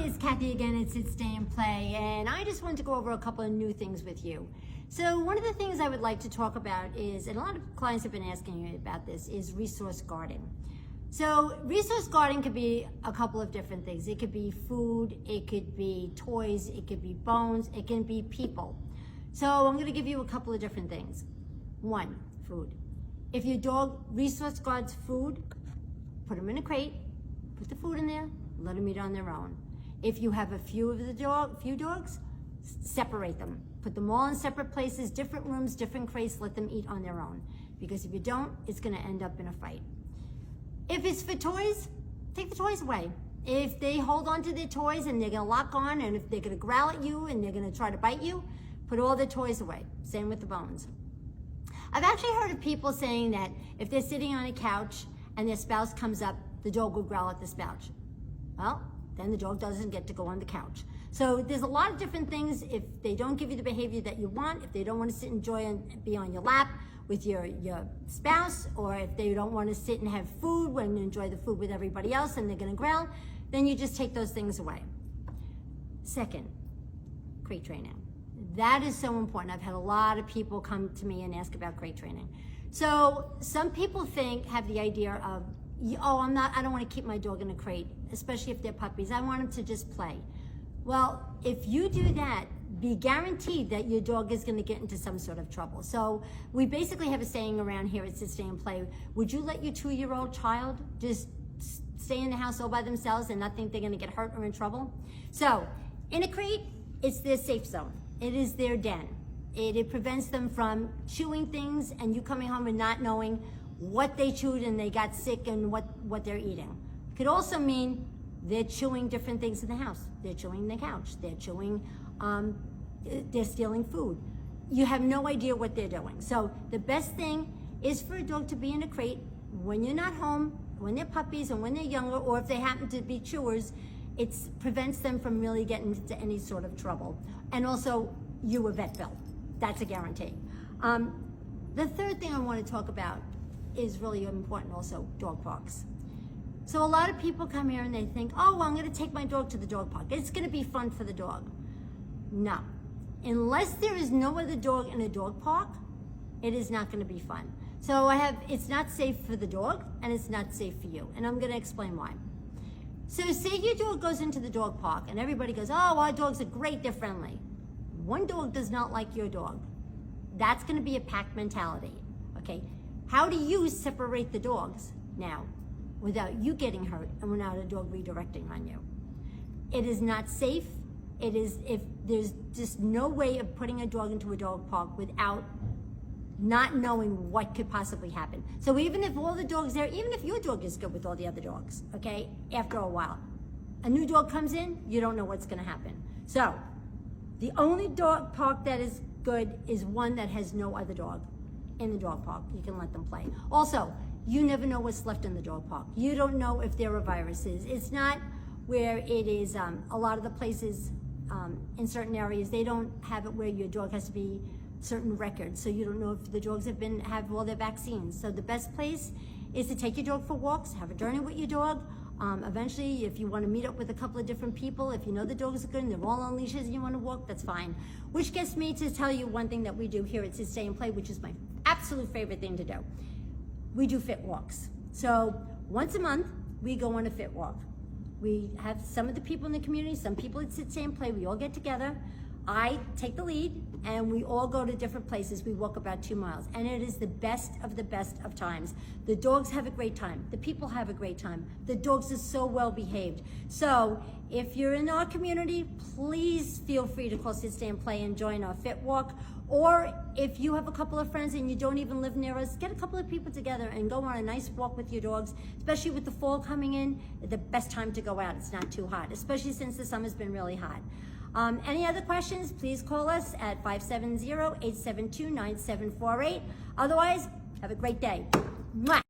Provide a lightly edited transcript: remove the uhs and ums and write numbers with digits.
it's Kathy again at Sit, Stay, and Play, and I just wanted to go over a couple of new things with you. So one of the things I would like to talk about is, and a lot of clients have been asking me about this, is resource guarding. So resource guarding could be a couple of different things. It could be food, it could be toys, it could be bones, it can be people. So I'm going to give you a couple of different things. One, food. If your dog resource guards food, put them in a crate, put the food in there, let them eat on their own. If you have a few dogs, separate them. Put them all in separate places, different rooms, different crates, let them eat on their own. Because if you don't, it's gonna end up in a fight. If it's for toys, take the toys away. If they hold on to their toys and they're gonna lock on, and if they're gonna growl at you and they're gonna try to bite you, put all the toys away. Same with the bones. I've actually heard of people saying that if they're sitting on a couch and their spouse comes up, the dog will growl at the spouse. Well, then the dog doesn't get to go on the couch. So there's a lot of different things. If they don't give you the behavior that you want, if they don't want to sit and enjoy and be on your lap with your spouse, or if they don't want to sit and have food and enjoy the food with everybody else and they're gonna growl, then you just take those things away. Second, crate training. That is so important. I've had a lot of people come to me and ask about crate training. So some people have the idea of, oh, I don't want to keep my dog in a crate, especially if they're puppies. I want them to just play. Well, if you do that, be guaranteed that your dog is going to get into some sort of trouble. So we basically have a saying around here at Sit, Stay, and Play. Would you let your 2-year-old child just stay in the house all by themselves and not think they're going to get hurt or in trouble? So in a crate, it's their safe zone. It is their den. It prevents them from chewing things and you coming home and not knowing what they chewed and they got sick and what they're eating. It could also mean they're chewing different things in the house. They're chewing the couch. They're chewing, they're stealing food. You have no idea what they're doing. So the best thing is for a dog to be in a crate when you're not home, when they're puppies and when they're younger, or if they happen to be chewers. It prevents them from really getting into any sort of trouble. And also, a vet bill. That's a guarantee. The third thing I want to talk about is really important also, dog parks. So a lot of people come here and they think, oh, well, I'm going to take my dog to the dog park. It's going to be fun for the dog. No. Unless there is no other dog in a dog park, it is not going to be fun. So it's not safe for the dog and it's not safe for you. And I'm going to explain why. So say your dog goes into the dog park and everybody goes, oh, our dogs are great, they're friendly. One dog does not like your dog. That's going to be a pack mentality, okay? How do you separate the dogs now without you getting hurt and without a dog redirecting on you? It is not safe. If there's just no way of putting a dog into a dog park without not knowing what could possibly happen. So even if all the dogs there, even if your dog is good with all the other dogs, okay, after a while, a new dog comes in, you don't know what's gonna happen. So the only dog park that is good is one that has no other dog in the dog park. You can let them play. Also, you never know what's left in the dog park. You don't know if there are viruses. It's not where it is, a lot of the places in certain areas, they don't have it where your dog has to be certain records, so you don't know if the dogs have all their vaccines. So the best place is to take your dog for walks, have a journey with your dog. Eventually, if you want to meet up with a couple of different people, if you know the dogs are good and they're all on leashes and you want to walk, that's fine. Which gets me to tell you one thing that we do here at Sit, Stay, and Play, which is my absolute favorite thing to do. We do fit walks. So once a month, we go on a fit walk. We have some of the people in the community, some people at Sit, Stay, and Play, we all get together. I take the lead and we all go to different places. We walk about 2 miles and it is the best of times. The dogs have a great time. The people have a great time. The dogs are so well behaved. So if you're in our community, please feel free to call Sit, Stay, and Play and join our fit walk. Or if you have a couple of friends and you don't even live near us, get a couple of people together and go on a nice walk with your dogs, especially with the fall coming in, the best time to go out. It's not too hot, especially since the summer's been really hot. Any other questions, please call us at 570-872-9748. Otherwise, have a great day. Mwah!